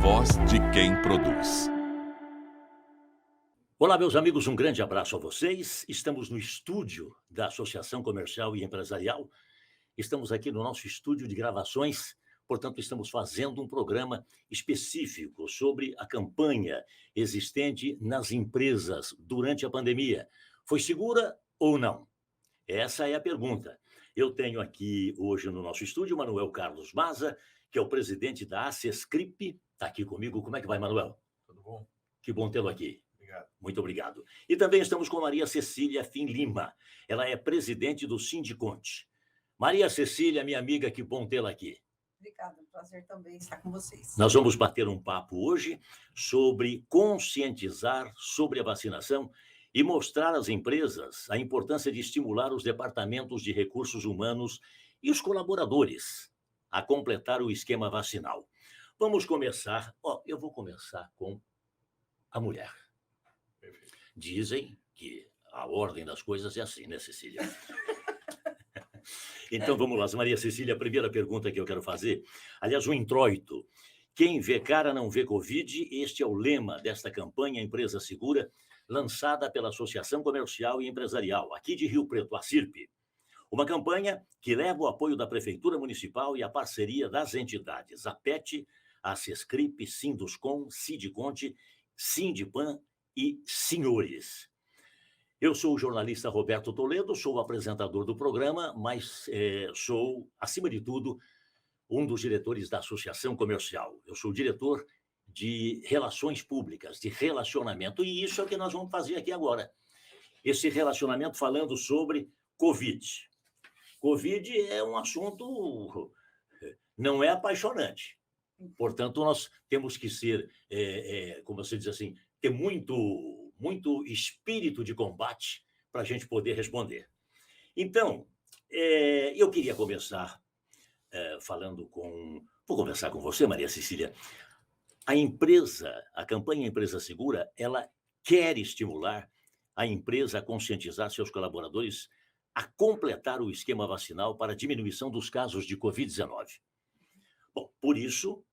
voz de quem produz. Olá, meus amigos, um grande abraço a vocês. Estamos no estúdio da Associação Comercial e Empresarial. Estamos aqui no nosso estúdio de gravações, portanto, estamos fazendo um programa específico sobre a campanha existente nas empresas durante a pandemia. Foi segura ou não? Essa é a pergunta. Eu tenho aqui hoje no nosso estúdio o Manuel Carlos Maza, que é o presidente da ACESCRIP. Está aqui comigo. Como é que vai, Manuel? Tudo bom? Que bom tê-lo aqui. Obrigado. Muito obrigado. E também estamos com Maria Cecília Fim Lima. Ela é presidente do Sindiconte. Maria Cecília, minha amiga, que bom tê-la aqui. Obrigada, é um prazer também estar com vocês. Nós vamos bater um papo hoje sobre conscientizar sobre a vacinação e mostrar às empresas a importância de estimular os departamentos de recursos humanos e os colaboradores a completar o esquema vacinal. Vamos começar. Eu vou começar com a mulher. Perfeito. Dizem que a ordem das coisas é assim, né, Cecília? Então, vamos lá, Maria Cecília, a primeira pergunta que eu quero fazer. Aliás, um introito. Quem vê cara não vê Covid, este é o lema desta campanha Empresa Segura, lançada pela Associação Comercial e Empresarial, aqui de Rio Preto, a CIRP. Uma campanha que leva o apoio da Prefeitura Municipal e a parceria das entidades, a PET, a CESCRIP, Sinduscom, Sindiconte, Sindipan e Senhores. Eu sou o jornalista Roberto Toledo, sou o apresentador do programa, mas sou, acima de tudo, um dos diretores da Associação Comercial. Eu sou diretor de Relações Públicas, de relacionamento, e isso é o que nós vamos fazer aqui agora. Esse relacionamento falando sobre Covid. Covid é um assunto, não é apaixonante. Portanto, nós temos que ser, como você diz assim, ter muito espírito de combate para a gente poder responder. Então, eu queria começar Vou conversar com você, Maria Cecília. A campanha Empresa Segura, ela quer estimular a empresa a conscientizar seus colaboradores a completar o esquema vacinal para a diminuição dos casos de Covid-19. Bom, por isso,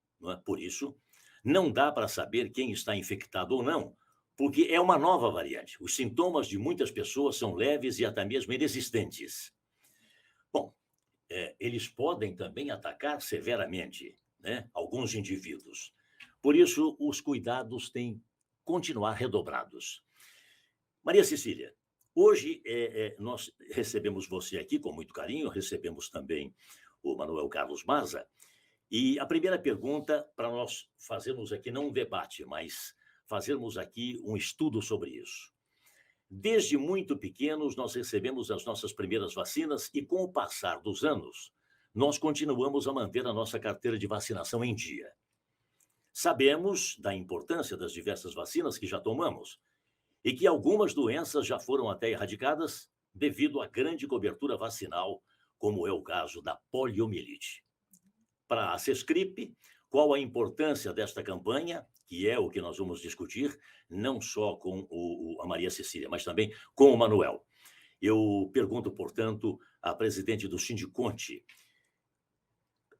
não dá para saber quem está infectado ou não, porque é uma nova variante. Os sintomas de muitas pessoas são leves e até mesmo inexistentes. Bom, eles podem também atacar severamente, né, alguns indivíduos. Por isso, os cuidados têm que continuar redobrados. Maria Cecília, hoje nós recebemos você aqui com muito carinho, recebemos também o Manuel Carlos Maza, e a primeira pergunta para nós fazermos aqui, não um debate, mas fazermos aqui um estudo sobre isso. Desde muito pequenos, nós recebemos as nossas primeiras vacinas e, com o passar dos anos, nós continuamos a manter a nossa carteira de vacinação em dia. Sabemos da importância das diversas vacinas que já tomamos e que algumas doenças já foram até erradicadas devido à grande cobertura vacinal, como é o caso da poliomielite. Para a CESCRIP, qual a importância desta campanha, que é o que nós vamos discutir, não só com a Maria Cecília, mas também com o Manuel. Eu pergunto, portanto, à presidente do Sindiconte,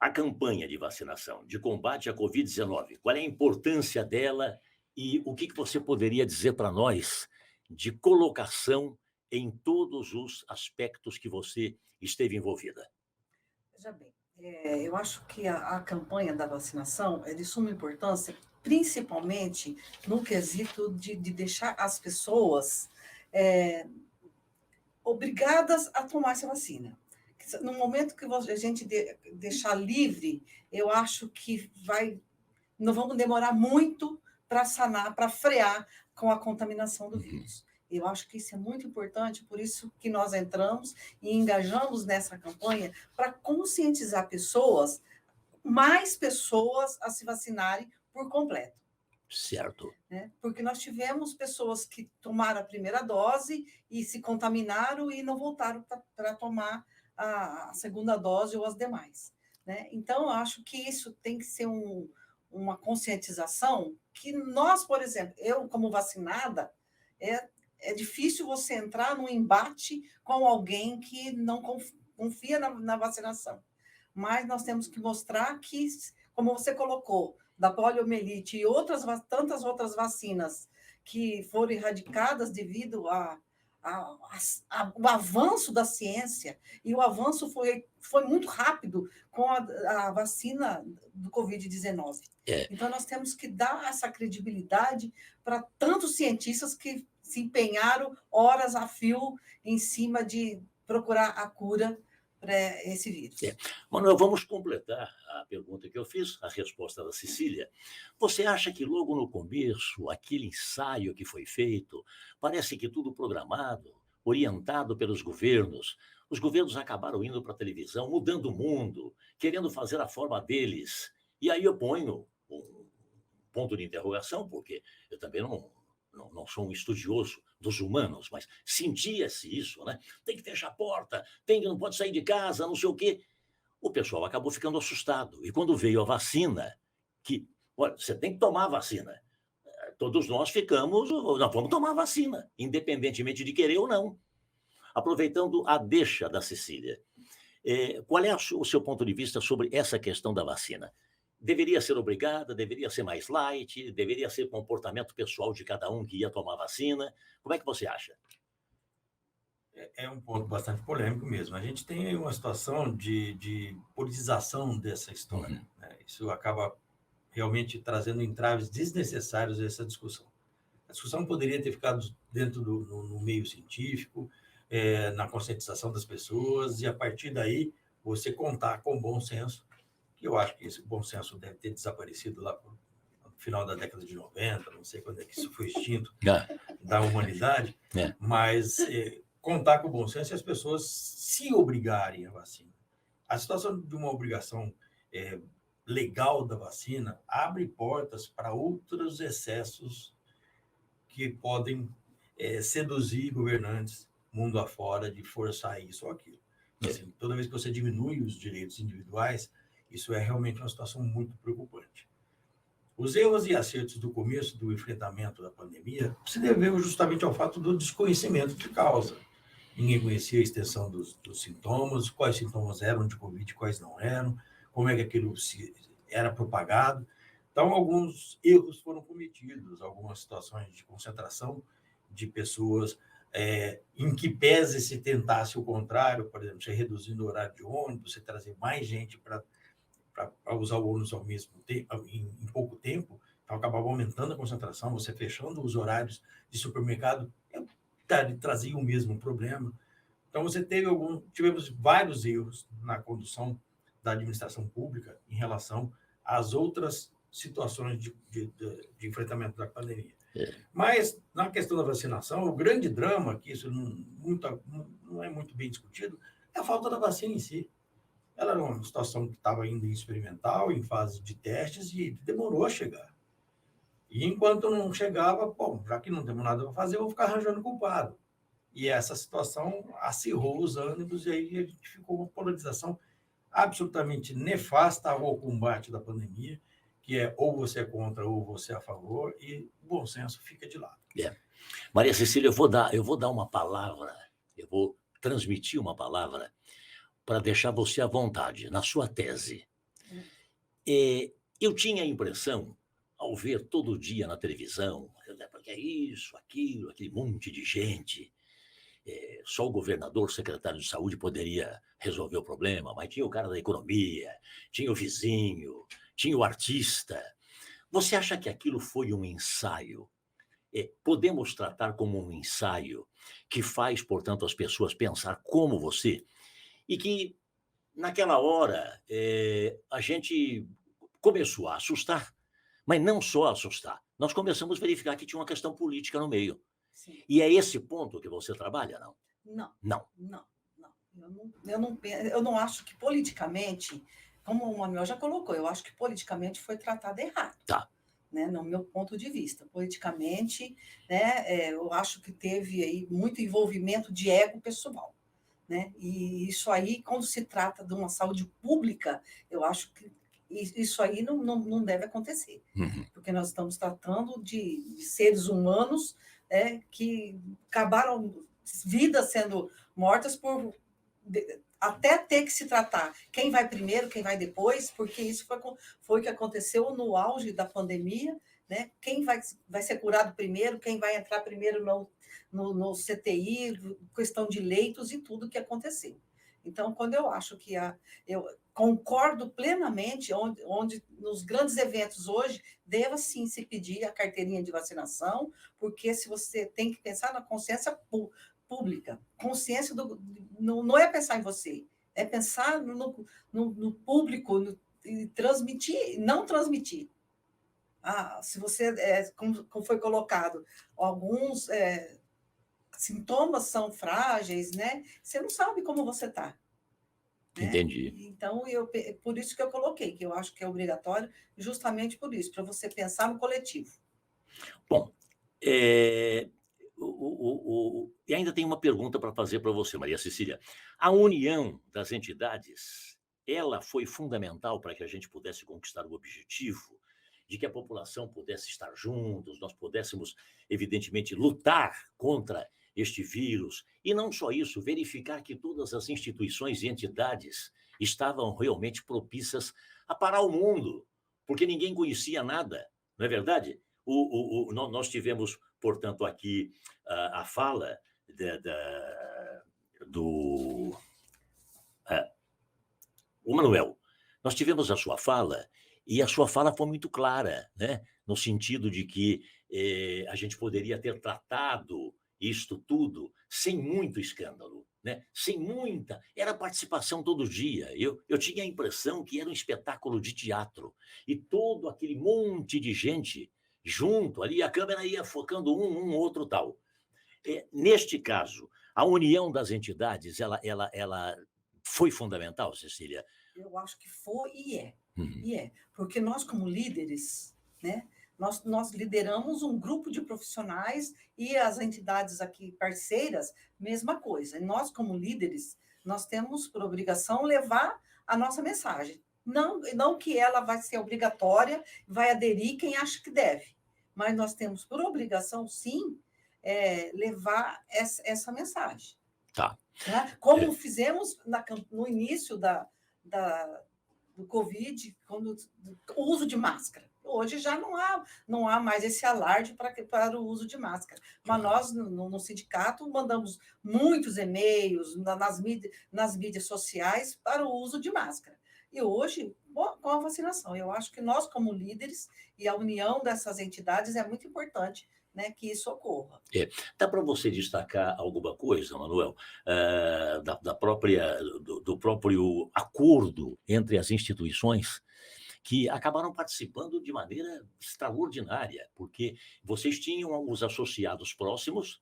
a campanha de vacinação, de combate à Covid-19, qual é a importância dela e o que você poderia dizer para nós de colocação em todos os aspectos que você esteve envolvida? Veja bem, eu acho que a campanha da vacinação é de suma importância, principalmente no quesito de deixar as pessoas obrigadas a tomar essa vacina. No momento que a gente deixar livre, eu acho que não vamos demorar muito para sanar, para frear com a contaminação do vírus. Eu acho que isso é muito importante, por isso que nós entramos e engajamos nessa campanha para conscientizar mais pessoas a se vacinarem por completo. Certo. Né? Porque nós tivemos pessoas que tomaram a primeira dose e se contaminaram e não voltaram para tomar a segunda dose ou as demais. Né? Então, eu acho que isso tem que ser uma conscientização que nós, por exemplo, eu como vacinada, é difícil você entrar num embate com alguém que não confia na vacinação. Mas nós temos que mostrar que, como você colocou, da poliomielite e tantas outras vacinas que foram erradicadas devido o avanço da ciência, e o avanço foi muito rápido com a vacina do Covid-19. Então, nós temos que dar essa credibilidade para tantos cientistas que se empenharam horas a fio em cima de procurar a cura para esse vírus. Manuel, vamos completar a pergunta que eu fiz, a resposta da Cecília. Você acha que logo no começo, aquele ensaio que foi feito, parece que tudo programado, orientado pelos governos, os governos acabaram indo para a televisão, mudando o mundo, querendo fazer a forma deles. E aí eu ponho um ponto de interrogação, porque eu também não sou um estudioso dos humanos, mas sentia-se isso, né? Tem que fechar a porta, não pode sair de casa, não sei o quê. O pessoal acabou ficando assustado. E quando veio a vacina, olha, você tem que tomar a vacina. Todos nós nós vamos tomar a vacina, independentemente de querer ou não. Aproveitando a deixa da Cecília, qual é o seu ponto de vista sobre essa questão da vacina? Deveria ser obrigada, deveria ser mais light, deveria ser comportamento pessoal de cada um que ia tomar vacina? Como é que você acha? É um ponto bastante polêmico mesmo. A gente tem uma situação de politização dessa história. Né? Isso acaba realmente trazendo entraves desnecessários a essa discussão. A discussão poderia ter ficado dentro no meio científico, na conscientização das pessoas, e a partir daí você contar com bom senso, que eu acho que esse bom senso deve ter desaparecido lá no final da década de 90, não sei quando é que isso foi extinto da humanidade, mas contar com bom senso e as pessoas se obrigarem à vacina. A situação de uma obrigação legal da vacina abre portas para outros excessos que podem seduzir governantes mundo afora de forçar isso ou aquilo. Assim, toda vez que você diminui os direitos individuais, isso é realmente uma situação muito preocupante. Os erros e acertos do começo do enfrentamento da pandemia se deveu justamente ao fato do desconhecimento de causa. Ninguém conhecia a extensão dos sintomas, quais sintomas eram de Covid, quais não eram, como é que aquilo era propagado. Então, alguns erros foram cometidos, algumas situações de concentração de pessoas em que pese se tentasse o contrário, por exemplo, você reduzindo o horário de ônibus, você trazer mais gente para usar o ônibus ao mesmo tempo, em pouco tempo, então acabava aumentando a concentração, você fechando os horários de supermercado, trazia o mesmo problema. Então, tivemos vários erros na condução da administração pública em relação às outras situações de enfrentamento da pandemia. Mas, na questão da vacinação, o grande drama, que isso não é muito bem discutido, é a falta da vacina em si. Ela era uma situação que estava ainda em experimental, em fase de testes, e demorou a chegar. E enquanto não chegava, bom, já que não temos nada para fazer, eu vou ficar arranjando culpado. E essa situação acirrou os ânimos, e aí a gente ficou uma polarização absolutamente nefasta ao combate da pandemia, que é ou você é contra ou você é a favor, e o bom senso fica de lado. Maria Cecília, eu vou dar uma palavra, eu vou transmitir uma palavra para deixar você à vontade, na sua tese. Eu tinha a impressão, ao ver todo dia na televisão, porque é isso, aquilo, aquele monte de gente, só o governador, o secretário de saúde poderia resolver o problema, mas tinha o cara da economia, tinha o vizinho, tinha o artista. Você acha que aquilo foi um ensaio? Podemos tratar como um ensaio que faz, portanto, as pessoas pensar como você? E que, naquela hora, a gente começou a assustar, mas não só assustar. Nós começamos a verificar que tinha uma questão política no meio. Sim. E é esse ponto que você trabalha, não? Não. Eu não acho que politicamente, como o Manuel já colocou, eu acho que politicamente foi tratado errado. Tá. Né, no meu ponto de vista. Politicamente, né, eu acho que teve aí muito envolvimento de ego pessoal. Né? E isso aí, quando se trata de uma saúde pública, eu acho que isso aí não deve acontecer. Porque nós estamos tratando de seres humanos que acabaram vidas sendo mortas por até ter que se tratar quem vai primeiro, quem vai depois, porque isso foi o que aconteceu no auge da pandemia, né? Quem vai ser curado primeiro, quem vai entrar primeiro no CTI, questão de leitos e tudo que aconteceu. Então, quando eu acho que eu concordo plenamente, onde nos grandes eventos hoje, deva sim se pedir a carteirinha de vacinação, porque se você tem que pensar na consciência pública, consciência não é pensar em você, é pensar no público e transmitir, não transmitir. Se você, como foi colocado, alguns sintomas são frágeis, né? Você não sabe como você está. Né? Entendi. Então, por isso que eu coloquei, que eu acho que é obrigatório, justamente por isso, para você pensar no coletivo. Bom, e ainda tem uma pergunta para fazer para você, Maria Cecília. A união das entidades, ela foi fundamental para que a gente pudesse conquistar o objetivo de que a população pudesse estar juntos, nós pudéssemos, evidentemente, lutar contra este vírus, e não só isso, verificar que todas as instituições e entidades estavam realmente propícias a parar o mundo, porque ninguém conhecia nada, não é verdade? Nós tivemos, portanto, aqui a fala do o Manuel. Nós tivemos a sua fala, e a sua fala foi muito clara, né? No sentido de que a gente poderia ter tratado isto tudo sem muito escândalo, né? Sem muita. Era participação todo dia. Eu tinha a impressão que era um espetáculo de teatro, e todo aquele monte de gente junto ali, a câmera ia focando outro tal. Neste caso, a união das entidades, ela foi fundamental, Cecília? Eu acho que foi e é. E é. Porque nós, como líderes, né, nós lideramos um grupo de profissionais e as entidades aqui parceiras, mesma coisa. E nós, como líderes, nós temos por obrigação levar a nossa mensagem. Não que ela vai ser obrigatória, vai aderir quem acha que deve. Mas nós temos por obrigação, sim, levar essa mensagem. Tá. Né? Como fizemos no início do Covid, o uso de máscara. Hoje já não há mais esse alarde para o uso de máscara. Mas nós, no sindicato, mandamos muitos e-mails nas mídias sociais para o uso de máscara. E hoje, com a vacinação, eu acho que nós, como líderes, e a união dessas entidades é muito importante, né, que isso ocorra. Dá para você destacar alguma coisa, Manuel, do próprio acordo entre as instituições que acabaram participando de maneira extraordinária, porque vocês tinham os associados próximos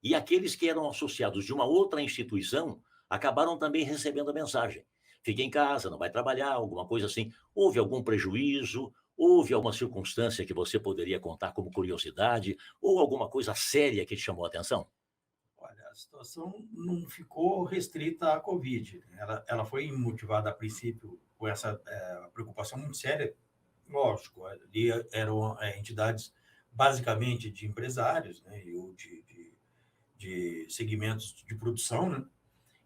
e aqueles que eram associados de uma outra instituição acabaram também recebendo a mensagem. Fique em casa, não vai trabalhar, alguma coisa assim. Houve algum prejuízo? Houve alguma circunstância que você poderia contar como curiosidade ou alguma coisa séria que te chamou a atenção? Olha, a situação não ficou restrita à Covid. Ela foi motivada, a princípio, com essa preocupação muito séria. Lógico, ali eram entidades basicamente de empresários, né, ou de segmentos de produção, né?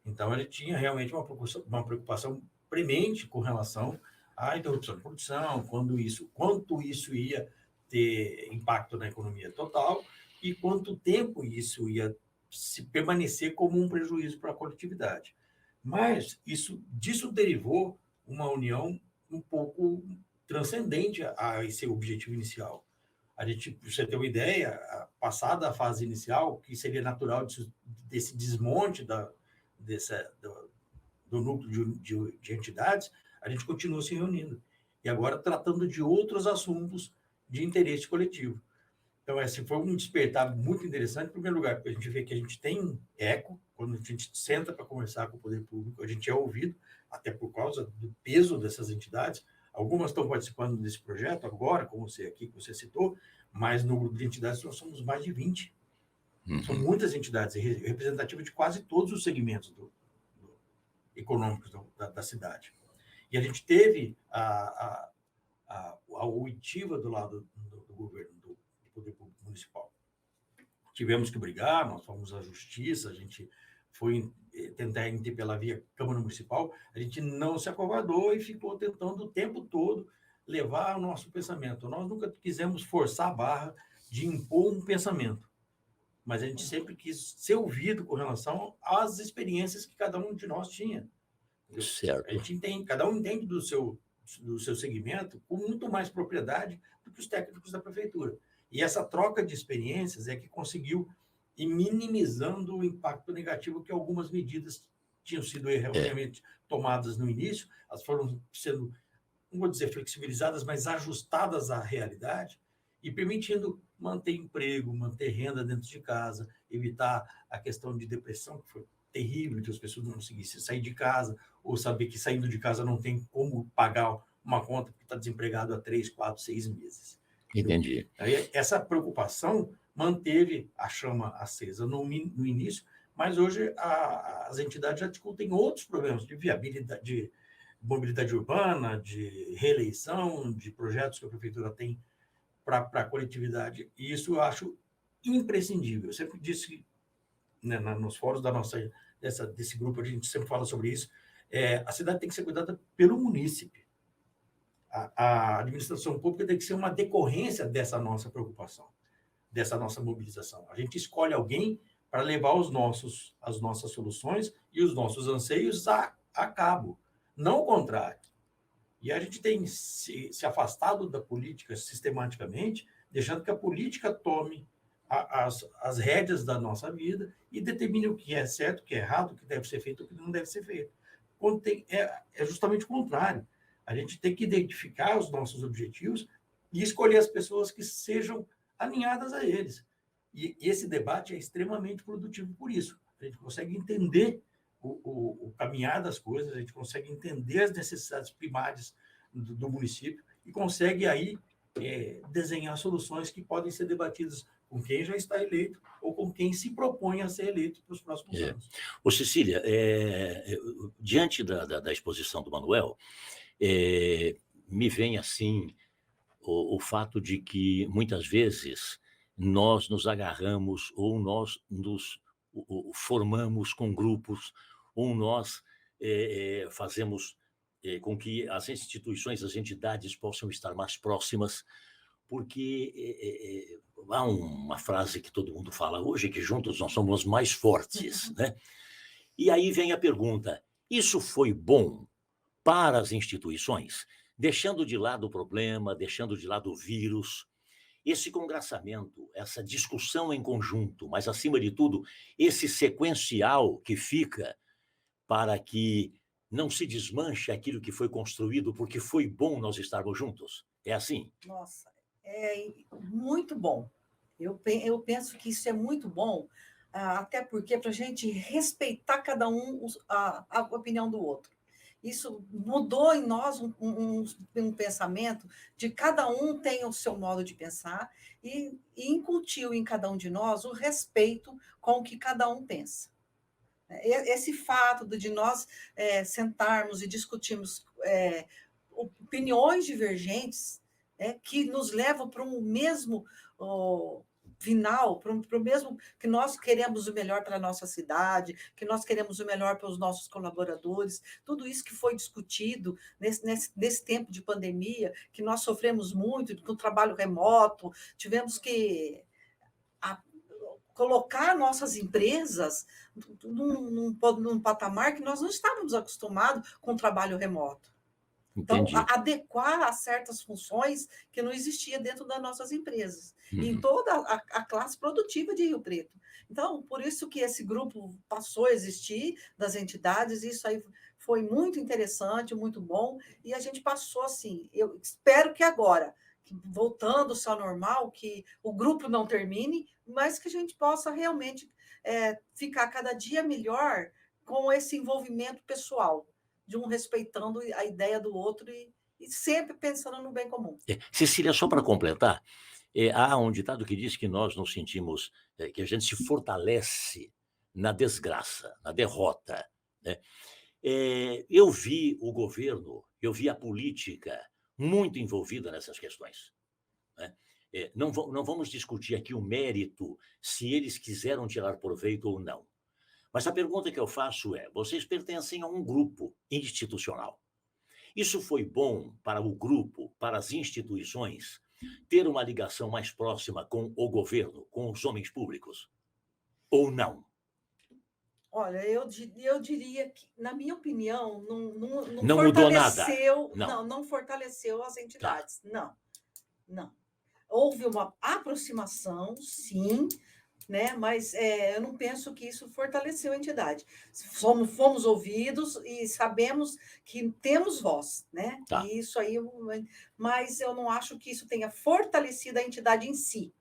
Então, ele tinha realmente uma preocupação premente com relação à interrupção de produção, quanto isso ia ter impacto na economia total e quanto tempo isso ia se permanecer como um prejuízo para a coletividade. Mas disso derivou uma união um pouco transcendente a esse objetivo inicial. A gente, para você ter uma ideia, passada a fase inicial, que seria natural desse desmonte do núcleo de entidades, a gente continua se reunindo. E agora tratando de outros assuntos de interesse coletivo. Então, esse foi um despertar muito interessante, em primeiro lugar, porque a gente vê que a gente tem eco, quando a gente senta para conversar com o poder público, a gente é ouvido, até por causa do peso dessas entidades. Algumas estão participando desse projeto agora, como você aqui, que você citou, mas no grupo de entidades nós somos mais de 20. São muitas entidades, representativas de quase todos os segmentos econômicos da cidade. E a gente teve a oitiva do lado do governo, do poder público municipal. Tivemos que brigar, nós fomos à justiça, a gente foi tentar interpelar via Câmara Municipal, a gente não se acovardou e ficou tentando o tempo todo levar o nosso pensamento. Nós nunca quisemos forçar a barra de impor um pensamento, mas a gente sempre quis ser ouvido com relação às experiências que cada um de nós tinha. A Certo. gente entende, cada um entende do seu segmento com muito mais propriedade do que os técnicos da prefeitura. E essa troca de experiências é que conseguiu ir minimizando o impacto negativo que algumas medidas tinham sido erroneamente tomadas no início, elas foram sendo, não vou dizer flexibilizadas, mas ajustadas à realidade e permitindo manter emprego, manter renda dentro de casa, evitar a questão de depressão, que foi terrível, que as pessoas não conseguissem sair de casa, ou saber que saindo de casa não tem como pagar uma conta porque está desempregado há 3, 4, 6 meses. Entendi. Aí, essa preocupação manteve a chama acesa no início, mas hoje as entidades já discutem outros problemas de viabilidade, de mobilidade urbana, de reeleição, de projetos que a prefeitura tem para a coletividade, e isso eu acho imprescindível. Eu sempre disse, né, nos fóruns desse grupo, a gente sempre fala sobre isso, a cidade tem que ser cuidada pelo munícipe. A administração pública tem que ser uma decorrência dessa nossa preocupação, dessa nossa mobilização. A gente escolhe alguém para levar as nossas soluções e os nossos anseios a cabo, não o contrário. E a gente tem se afastado da política sistematicamente, deixando que a política tome as rédeas da nossa vida e determine o que é certo, o que é errado, o que deve ser feito, o que não deve ser feito. Quando é justamente o contrário. A gente tem que identificar os nossos objetivos e escolher as pessoas que sejam alinhadas a eles. E esse debate é extremamente produtivo por isso. A gente consegue entender o caminhar das coisas, a gente consegue entender as necessidades primárias do município e consegue aí desenhar soluções que podem ser debatidas com quem já está eleito ou com quem se propõe a ser eleito para os próximos anos. Ô, Cecília, diante da exposição do Manuel, me vem assim o fato de que muitas vezes nós nos agarramos ou nós nos formamos com grupos ou nós fazemos com que as instituições, as entidades possam estar mais próximas, porque há uma frase que todo mundo fala hoje, que juntos nós somos mais fortes, né? E aí vem a pergunta, isso foi bom para as instituições? Deixando de lado o problema, deixando de lado o vírus, esse congraçamento, essa discussão em conjunto, mas, acima de tudo, esse sequencial que fica para que não se desmanche aquilo que foi construído, porque foi bom nós estarmos juntos. É assim? Nossa, é muito bom. Eu penso que isso é muito bom, até porque para a gente respeitar cada um a opinião do outro. Isso mudou em nós um pensamento de cada um tem o seu modo de pensar e incutiu em cada um de nós o respeito com o que cada um pensa. Esse fato de nós sentarmos e discutirmos opiniões divergentes que nos levam para um mesmo final, para o mesmo que nós queremos o melhor para a nossa cidade, que nós queremos o melhor para os nossos colaboradores, tudo isso que foi discutido nesse tempo de pandemia, que nós sofremos muito com o trabalho remoto, tivemos que colocar nossas empresas num patamar que nós não estávamos acostumados com o trabalho remoto. Entendi. Então, adequar a certas funções que não existia dentro das nossas empresas, e em toda a classe produtiva de Rio Preto. Então, por isso que esse grupo passou a existir, das entidades, e isso aí foi muito interessante, muito bom, e a gente passou assim, eu espero que agora, voltando-se ao normal, que o grupo não termine, mas que a gente possa realmente ficar cada dia melhor com esse envolvimento pessoal, de um respeitando a ideia do outro e sempre pensando no bem comum. Cecília, só para completar, há um ditado que diz que nós nos sentimos, que a gente se fortalece na desgraça, na derrota, né? Eu vi o governo, eu vi a política muito envolvida nessas questões, né? Não vamos discutir aqui o mérito, se eles quiseram tirar proveito ou não. Mas a pergunta que eu faço é: vocês pertencem a um grupo institucional. Isso foi bom para o grupo, para as instituições, ter uma ligação mais próxima com o governo, com os homens públicos? Ou não? Olha, eu diria que, na minha opinião, não Não mudou nada? fortaleceu, Não. não fortaleceu as Tá. entidades. Não, não. Houve uma aproximação, sim, né? Mas eu não penso que isso fortaleceu a entidade. Fomos ouvidos e sabemos que temos voz, né? Tá. E isso aí, mas eu não acho que isso tenha fortalecido a entidade em si.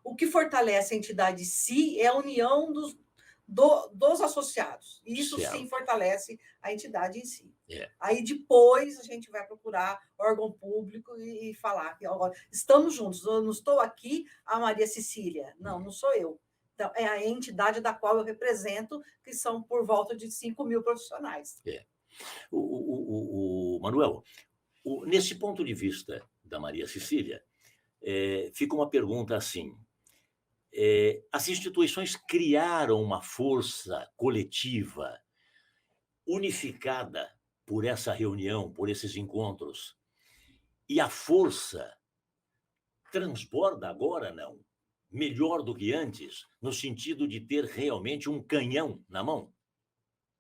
O que fortalece a entidade em si é a união dos associados. E isso sim Certo. fortalece a entidade em si. É. Aí depois a gente vai procurar órgão público e falar que agora estamos juntos. Eu não estou aqui a Maria Cecília. Não sou eu. Então, é a entidade da qual eu represento, que são por volta de 5.000 profissionais. Manuel, nesse ponto de vista da Maria Cecília, fica uma pergunta assim: as instituições criaram uma força coletiva unificada por essa reunião, por esses encontros, e a força transborda agora, não? Melhor do que antes, no sentido de ter realmente um canhão na mão?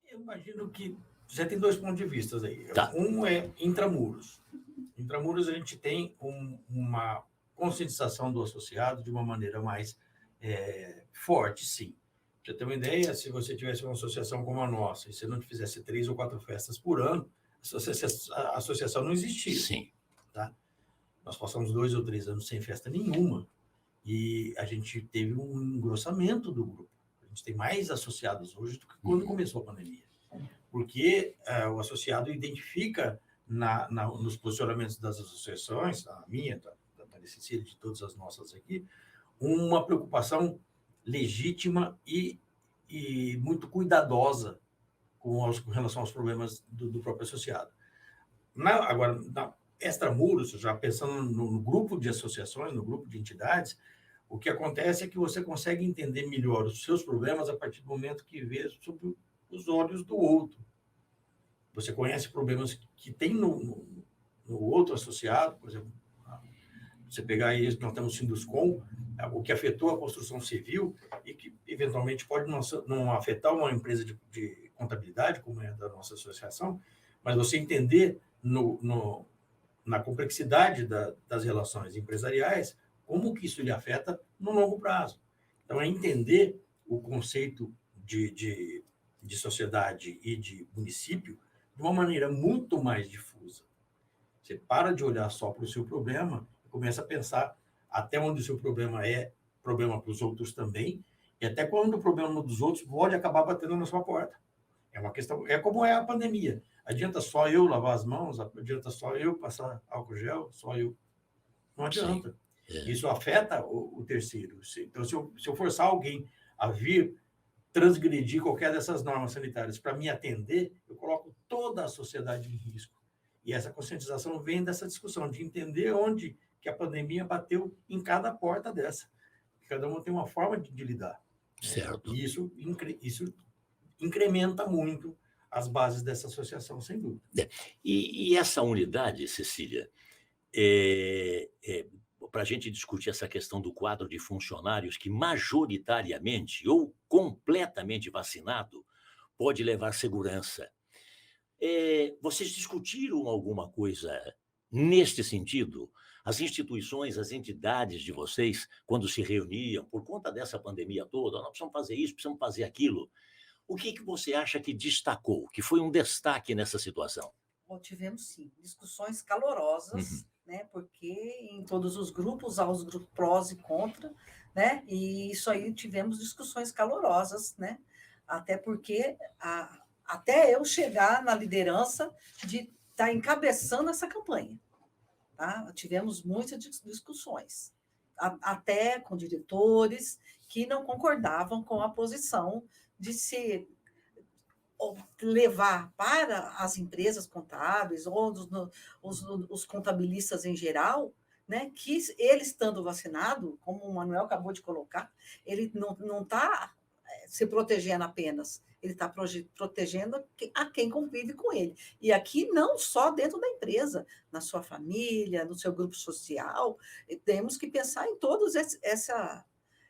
Eu imagino que você tem 2 pontos de vista aí. Tá. Um é intramuros. Intramuros, a gente tem uma conscientização do associado de uma maneira mais forte, sim. Pra você ter uma ideia, se você tivesse uma associação como a nossa, e você não fizesse 3 ou 4 festas por ano, a associação não existia. Sim. Tá? Nós passamos 2 ou 3 anos sem festa nenhuma, e a gente teve um engrossamento do grupo. A gente tem mais associados hoje do que quando começou a pandemia. Porque o associado identifica nos posicionamentos das associações, a minha, da Maria Cecília, de todas as nossas aqui, uma preocupação legítima e muito cuidadosa com relação aos problemas do próprio associado. Agora, na extramuros, já pensando no grupo de associações, no grupo de entidades, o que acontece é que você consegue entender melhor os seus problemas a partir do momento que vê sob os olhos do outro. Você conhece problemas que tem no outro associado, por exemplo, você pegar aí, nós temos o Sinduscom, o que afetou a construção civil e que, eventualmente, pode não afetar uma empresa de contabilidade, como é da nossa associação, mas você entender na complexidade das relações empresariais como que isso lhe afeta no longo prazo. Então, é entender o conceito de sociedade e de município de uma maneira muito mais difusa. Você para de olhar só para o seu problema e começa a pensar até onde o seu problema é problema para os outros também, e até quando o problema dos outros pode acabar batendo na sua porta. É uma questão, é como é a pandemia. Adianta só eu lavar as mãos? Adianta só eu passar álcool gel? Só eu? Não adianta. Isso afeta o terceiro. Então, se eu forçar alguém a vir transgredir qualquer dessas normas sanitárias para me atender, eu coloco toda a sociedade em risco. E essa conscientização vem dessa discussão, de entender onde que a pandemia bateu em cada porta dessa. Cada uma tem uma forma de lidar. Certo. E isso incrementa muito as bases dessa associação, sem dúvida. E essa unidade, Cecília, para a gente discutir essa questão do quadro de funcionários que majoritariamente ou completamente vacinado pode levar segurança. Vocês discutiram alguma coisa neste sentido? As instituições, as entidades de vocês, quando se reuniam por conta dessa pandemia toda, nós precisamos fazer isso, precisamos fazer aquilo. O que você acha que destacou, que foi um destaque nessa situação? Tivemos, sim, discussões calorosas, né? Porque em todos os grupos há os grupos prós e contra, né? E isso aí tivemos discussões calorosas, né? Até porque até eu chegar na liderança de estar encabeçando essa campanha, tá? Tivemos muitas discussões, até com diretores que não concordavam com a posição de se levar para as empresas contábeis ou os contabilistas em geral, né, que ele estando vacinado, como o Manuel acabou de colocar, ele não está se protegendo apenas, ele está protegendo a quem convive com ele. E aqui não só dentro da empresa, na sua família, no seu grupo social, temos que pensar em todos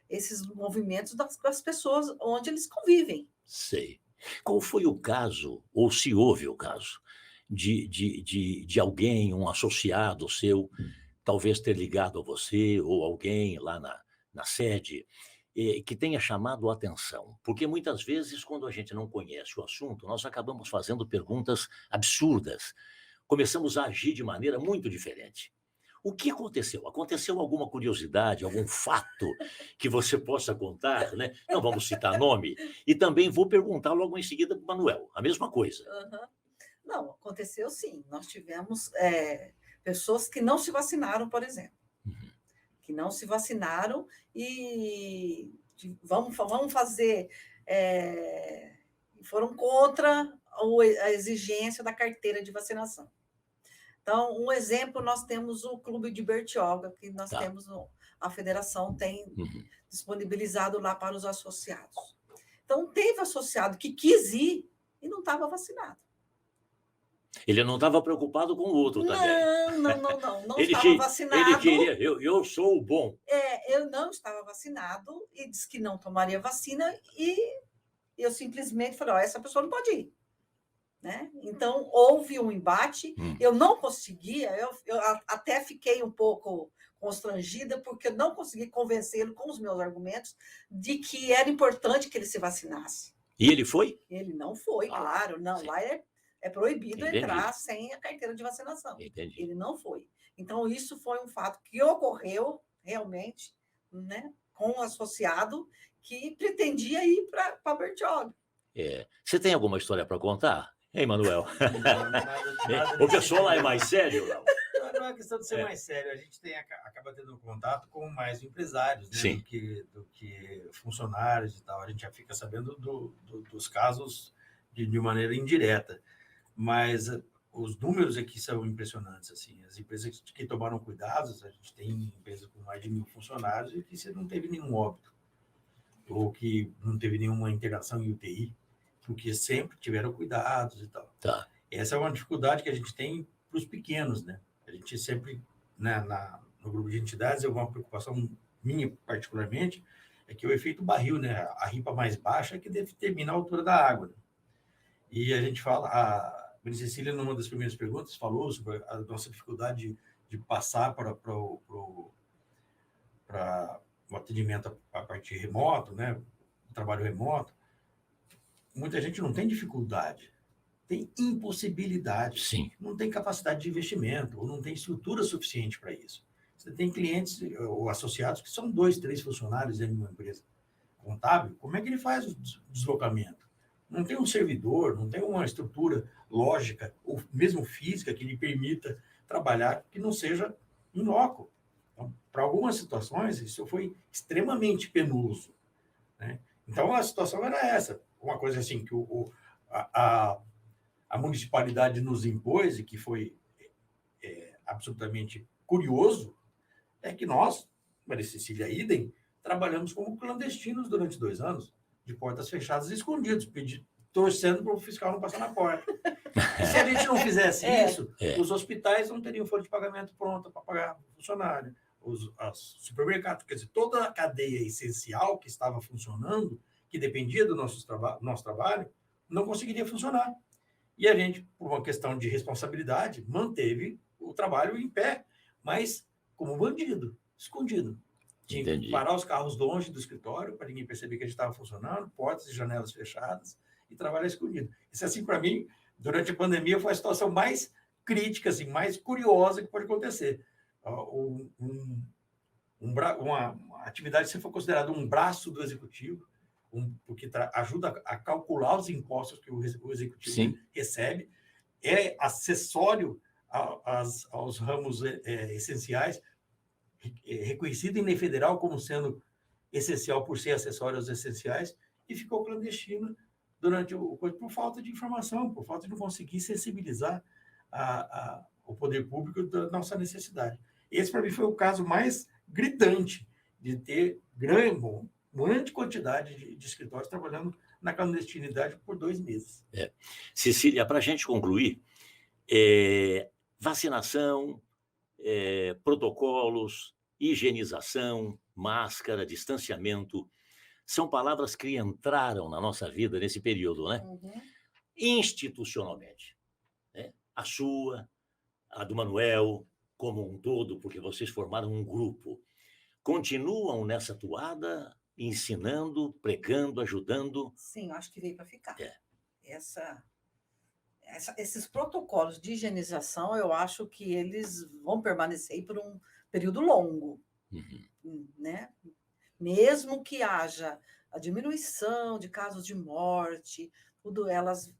esses movimentos das pessoas onde eles convivem. Sei. Qual foi o caso, ou se houve o caso, de alguém, um associado seu, talvez ter ligado a você ou alguém lá na sede, que tenha chamado a atenção? Porque muitas vezes, quando a gente não conhece o assunto, nós acabamos fazendo perguntas absurdas, começamos a agir de maneira muito diferente. O que aconteceu? Aconteceu alguma curiosidade, algum fato que você possa contar, né? Não vamos citar nome. E também vou perguntar logo em seguida para o Manuel, a mesma coisa. Uhum. Não, aconteceu sim. Nós tivemos pessoas que não se vacinaram, por exemplo. Que não se vacinaram e vamos fazer... foram contra a exigência da carteira de vacinação. Então, um exemplo, nós temos o Clube de Bertioga, que nós temos, a federação tem disponibilizado lá para os associados. Então, teve associado que quis ir e não estava vacinado. Ele não estava preocupado com o outro também. Não estava vacinado. Ele queria, eu sou o bom. Eu não estava vacinado e disse que não tomaria vacina e eu simplesmente falei, essa pessoa não pode ir. Né? Então, houve um embate, eu não conseguia, eu até fiquei um pouco constrangida, porque eu não consegui convencê-lo com os meus argumentos de que era importante que ele se vacinasse. E ele foi? Ele não foi, claro, não. Sim. Lá é proibido entrar sem a carteira de vacinação. Entendi. Ele não foi. Então, isso foi um fato que ocorreu realmente, né, com um associado que pretendia ir para Bertioga. Você tem alguma história para contar? Hein, Manuel? Nada o pessoal lá é mais sério, não? Não é questão de ser mais sério. A gente acaba tendo contato com mais empresários, né, do que funcionários e tal. A gente já fica sabendo dos casos de maneira indireta. Mas os números aqui são impressionantes. Assim. As empresas que tomaram cuidados, a gente tem empresas com mais de 1.000 funcionários e que você não teve nenhum óbito, ou que não teve nenhuma internação em UTI, porque sempre tiveram cuidados e tal. Tá. Essa é uma dificuldade que a gente tem para os pequenos, né? A gente sempre, né, no grupo de entidades, uma preocupação minha particularmente, é que o efeito barril, né? A ripa mais baixa é que determina a altura da água. Né? E a gente fala, a Maria Cecília, numa das primeiras perguntas, falou sobre a nossa dificuldade de passar para o atendimento a partir remoto, né? O trabalho remoto. Muita gente não tem dificuldade, tem impossibilidade. Sim. Não tem capacidade de investimento, ou não tem estrutura suficiente para isso. Você tem clientes ou associados que são 2, 3 funcionários dentro de uma empresa contábil, como é que ele faz o deslocamento? Não tem um servidor, não tem uma estrutura lógica, ou mesmo física, que lhe permita trabalhar que não seja inócuo. Então, para algumas situações, isso foi extremamente penoso. Né? Então, a situação era essa. Uma coisa assim que a municipalidade nos impôs e que foi absolutamente curioso é que nós, Maria Cecília idem, trabalhamos como clandestinos durante 2 anos, de portas fechadas e escondidos, torcendo para o fiscal não passar na porta. E se a gente não fizesse isso, os hospitais não teriam folha de pagamento pronta para pagar o funcionário, os supermercados, quer dizer, toda a cadeia essencial que estava funcionando, que dependia do nosso trabalho, não conseguiria funcionar. E a gente, por uma questão de responsabilidade, manteve o trabalho em pé, mas como bandido, escondido. Tinha que parar os carros longe do escritório para ninguém perceber que a gente estava funcionando, portas e janelas fechadas e trabalhar escondido. Isso, assim, para mim, durante a pandemia, foi a situação mais crítica, assim, mais curiosa que pode acontecer. Uma atividade que foi considerada um braço do executivo, porque ajuda a calcular os impostos que o executivo recebe, é acessório aos ramos essenciais, reconhecido em lei federal como sendo essencial por ser acessório aos essenciais, e ficou clandestino durante por falta de informação, por falta de não conseguir sensibilizar o poder público da nossa necessidade. Esse, para mim, foi o caso mais gritante de ter grande quantidade de escritórios trabalhando na clandestinidade por 2 meses. Cecília, para a gente concluir, vacinação, protocolos, higienização, máscara, distanciamento, são palavras que entraram na nossa vida nesse período, né? Uhum. Institucionalmente, né? A sua, a do Manuel, como um todo, porque vocês formaram um grupo. Continuam nessa toada, ensinando, pregando, ajudando? Sim, eu acho que veio para ficar. É. Esses protocolos de higienização, eu acho que eles vão permanecer aí por um período longo, né? Mesmo que haja a diminuição de casos de morte, tudo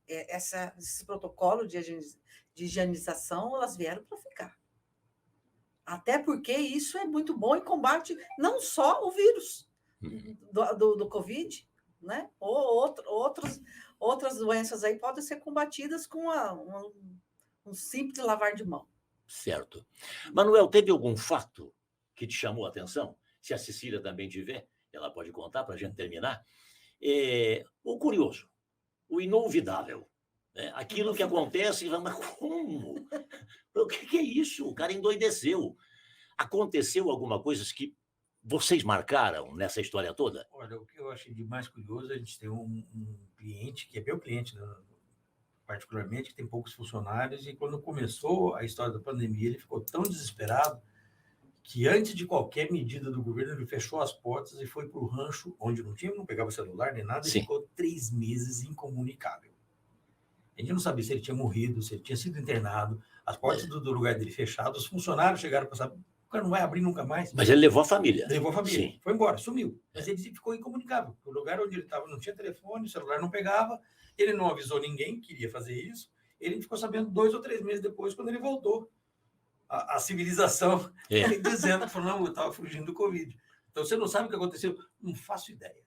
esse protocolo de higienização, elas vieram para ficar. Até porque isso é muito bom e combate não só o vírus do Covid, né? Ou outras doenças aí podem ser combatidas com um simples lavar de mão. Certo. Manuel, teve algum fato que te chamou a atenção? Se a Cecília também tiver, ela pode contar para a gente terminar. O curioso, o inolvidável, né? Aquilo que acontece, mas como? O que é isso? O cara endoideceu. Aconteceu alguma coisa que vocês marcaram nessa história toda? Olha, o que eu achei de mais curioso, a gente tem um cliente, que é meu cliente, né, particularmente, que tem poucos funcionários, e quando começou a história da pandemia, ele ficou tão desesperado que antes de qualquer medida do governo, ele fechou as portas e foi para o rancho, onde não pegava celular nem nada, Sim. e ficou 3 meses incomunicável. A gente não sabia se ele tinha morrido, se ele tinha sido internado, as portas do lugar dele fechadas, os funcionários chegaram para saber, o cara não vai abrir nunca mais. Mas ele levou a família. Levou a família, Sim. foi embora, sumiu. Mas ele ficou incomunicável. O lugar onde ele estava não tinha telefone, o celular não pegava, ele não avisou ninguém que iria fazer isso, ele ficou sabendo 2 ou 3 meses depois, quando ele voltou à civilização, dizendo que falou, não, eu estava fugindo do Covid. Então, você não sabe o que aconteceu? Não faço ideia.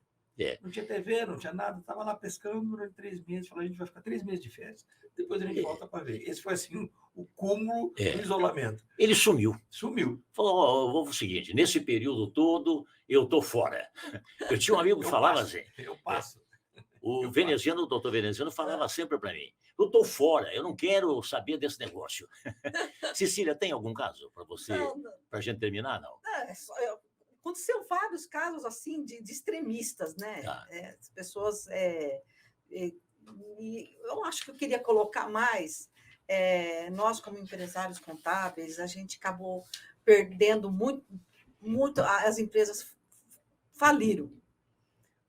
Não tinha TV, não tinha nada, estava lá pescando durante 3 meses, falou, a gente vai ficar 3 meses de férias, depois a gente volta para ver. Esse foi, assim, o cúmulo do isolamento. Ele sumiu. Sumiu. Falou, vou o seguinte, nesse período todo, eu estou fora. Eu tinha um amigo que falava assim. Eu passo. O veneziano, o doutor veneziano, falava sempre para mim, eu estou fora, eu não quero saber desse negócio. Cecília, tem algum caso para você, para a gente terminar, não? Aconteceu vários casos assim de extremistas, né? As pessoas. E eu acho que eu queria colocar mais. Nós, como empresários contábeis, a gente acabou perdendo muito. As empresas faliram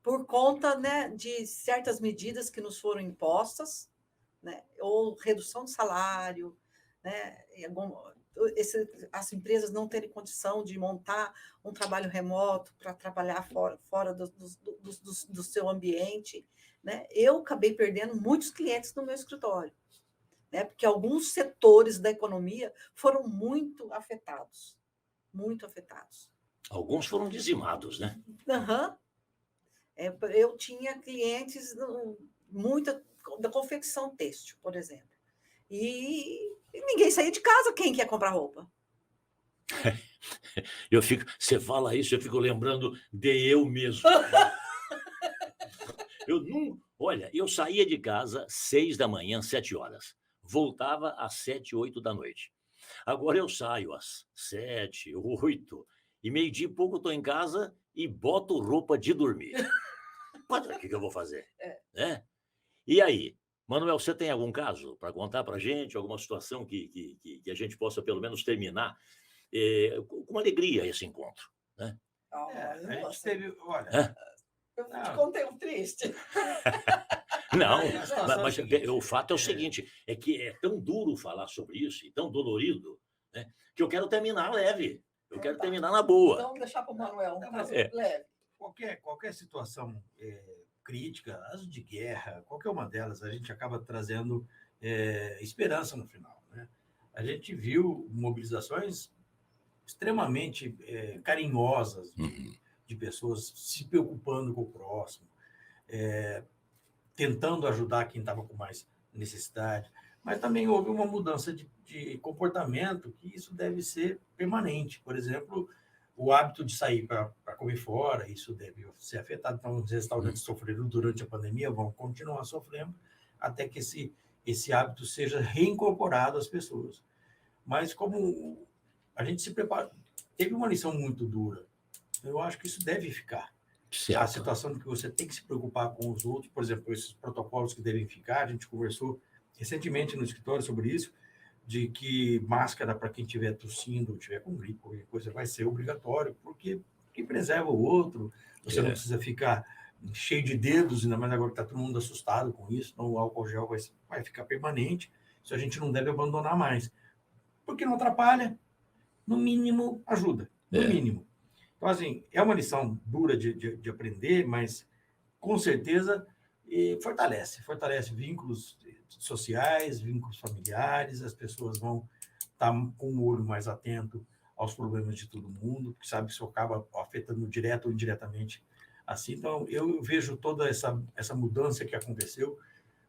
por conta, né, de certas medidas que nos foram impostas, né? Ou redução de salário, né? As empresas não terem condição de montar um trabalho remoto para trabalhar fora do seu ambiente, né? Eu acabei perdendo muitos clientes no meu escritório, né? Porque alguns setores da economia foram muito afetados, muito afetados. Alguns foram dizimados, né? Eu tinha clientes, muita da confecção têxtil, por exemplo. E ninguém saía de casa. Quem quer comprar roupa? Você fala isso, eu fico lembrando de eu mesmo. Olha, eu saía de casa 6 da manhã, 7 horas. Voltava às 7, 8 da noite. Agora eu saio às 7, 8, e meio-dia e pouco eu estou em casa e boto roupa de dormir. Mas o que eu vou fazer? Né? E aí? Manuel, você tem algum caso para contar para a gente, alguma situação que a gente possa, pelo menos, terminar com alegria esse encontro? Né? A gente teve, olha... Eu te contei um triste. Não, mas o fato é o seguinte, é que é tão duro falar sobre isso, e tão dolorido, né, que eu quero terminar leve, eu quero terminar na boa. Vamos deixar para o Manuel um caso leve. Qualquer situação... crítica, as de guerra, qualquer uma delas, a gente acaba trazendo esperança no final, né? A gente viu mobilizações extremamente carinhosas de pessoas se preocupando com o próximo, tentando ajudar quem estava com mais necessidade, mas também houve uma mudança de comportamento que isso deve ser permanente. Por exemplo, o hábito de sair para comer fora, isso deve ser afetado. Então, os restaurantes sofreram durante a pandemia, vão continuar sofrendo, até que esse hábito seja reincorporado às pessoas. Mas como a gente se prepara, teve uma lição muito dura, eu acho que isso deve ficar. Certo. A situação de que você tem que se preocupar com os outros, por exemplo, esses protocolos que devem ficar, a gente conversou recentemente no escritório sobre isso, de que máscara para quem estiver tossindo, estiver com gripe, qualquer coisa, vai ser obrigatório, porque preserva o outro, você não precisa ficar cheio de dedos, ainda mais agora que está todo mundo assustado com isso, então o álcool gel vai ficar permanente, isso a gente não deve abandonar mais, porque não atrapalha, no mínimo ajuda, no mínimo. Então, assim, é uma lição dura de aprender, mas com certeza fortalece vínculos sociais, vínculos familiares, as pessoas vão estar com o olho mais atento aos problemas de todo mundo, que sabe que isso acaba afetando direto ou indiretamente assim. Então, eu vejo toda essa mudança que aconteceu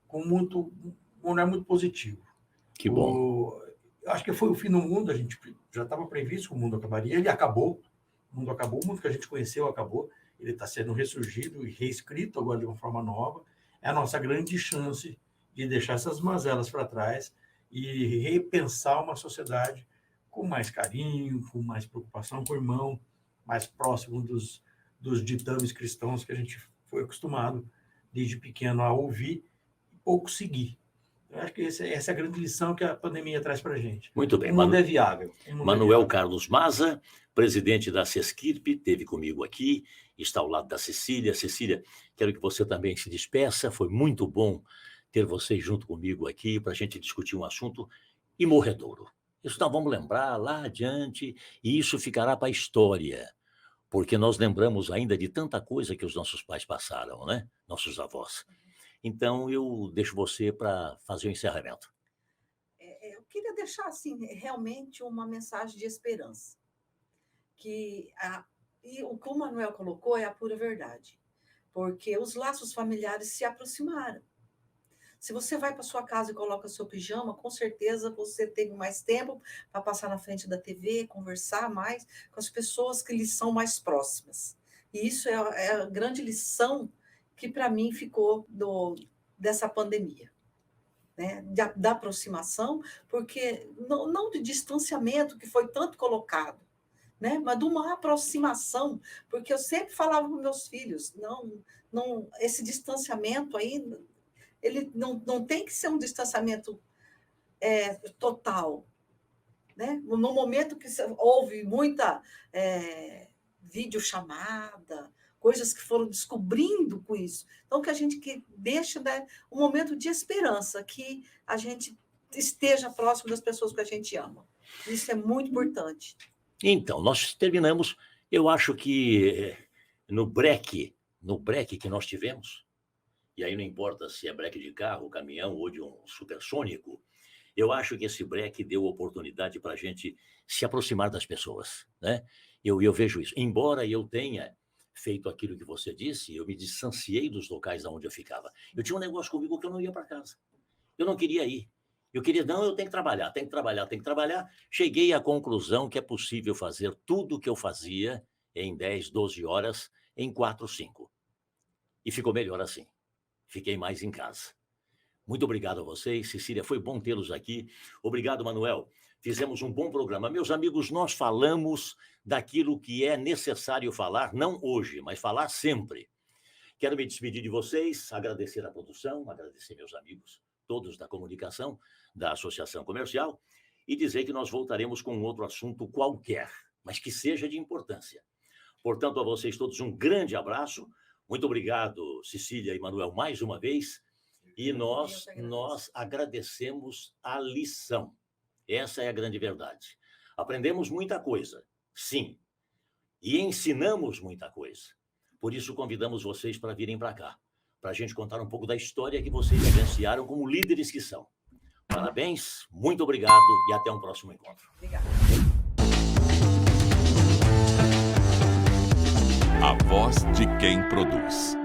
com um olhar muito positivo. Que bom. Eu acho que foi o fim do mundo, a gente já estava previsto que o mundo acabaria, ele acabou, o mundo que a gente conheceu acabou, ele está sendo ressurgido e reescrito agora de uma forma nova. É a nossa grande chance de deixar essas mazelas para trás e repensar uma sociedade com mais carinho, com mais preocupação com o irmão, mais próximo dos ditames cristãos que a gente foi acostumado desde pequeno a ouvir e pouco seguir. Eu acho que essa é a grande lição que a pandemia traz para a gente. Muito bem. O mundo é viável. Manuel Carlos Maza, presidente da Sesquirp, esteve comigo aqui, está ao lado da Cecília. Cecília, quero que você também se despeça. Foi muito bom ter vocês junto comigo aqui para a gente discutir um assunto imorredouro. Isso nós vamos lembrar lá adiante e isso ficará para a história, porque nós lembramos ainda de tanta coisa que os nossos pais passaram, né? Nossos avós. Então, eu deixo você para fazer o encerramento. Eu queria deixar, assim, realmente uma mensagem de esperança. E o que o Manuel colocou é a pura verdade, porque os laços familiares se aproximaram. Se você vai para sua casa e coloca seu pijama, com certeza você tem mais tempo para passar na frente da TV, conversar mais com as pessoas que lhe são mais próximas. E isso é a grande lição que, para mim, ficou dessa pandemia, né? Da aproximação, porque não de distanciamento, que foi tanto colocado, né? Mas de uma aproximação, porque eu sempre falava para meus filhos, esse distanciamento aí, ele não tem que ser um distanciamento total, né? No momento que houve muita videochamada, coisas que foram descobrindo com isso. Então, que a gente deixa, né, um momento de esperança, que a gente esteja próximo das pessoas que a gente ama. Isso é muito importante. Então, nós terminamos, eu acho que no break que nós tivemos, e aí não importa se é break de carro, caminhão ou de um supersônico, eu acho que esse break deu oportunidade para a gente se aproximar das pessoas, né? Eu vejo isso. Embora eu tenha feito aquilo que você disse, eu me distanciei dos locais onde eu ficava. Eu tinha um negócio comigo que eu não ia para casa. Eu não queria ir. Eu tenho que trabalhar. Cheguei à conclusão que é possível fazer tudo o que eu fazia em 10, 12 horas, em 4, 5. E ficou melhor assim. Fiquei mais em casa. Muito obrigado a vocês. Cecília, foi bom tê-los aqui. Obrigado, Manuel. Fizemos um bom programa. Meus amigos, nós falamos daquilo que é necessário falar, não hoje, mas falar sempre. Quero me despedir de vocês, agradecer a produção, agradecer meus amigos, todos da comunicação, da Associação Comercial, e dizer que nós voltaremos com outro assunto qualquer, mas que seja de importância. Portanto, a vocês todos um grande abraço. Muito obrigado, Cecília e Manuel, mais uma vez. E nós agradecemos a lição. Essa é a grande verdade. Aprendemos muita coisa, sim. E ensinamos muita coisa. Por isso, convidamos vocês para virem para cá, para a gente contar um pouco da história que vocês vivenciaram como líderes que são. Parabéns, muito obrigado e até um próximo encontro. Obrigada. A voz de quem produz.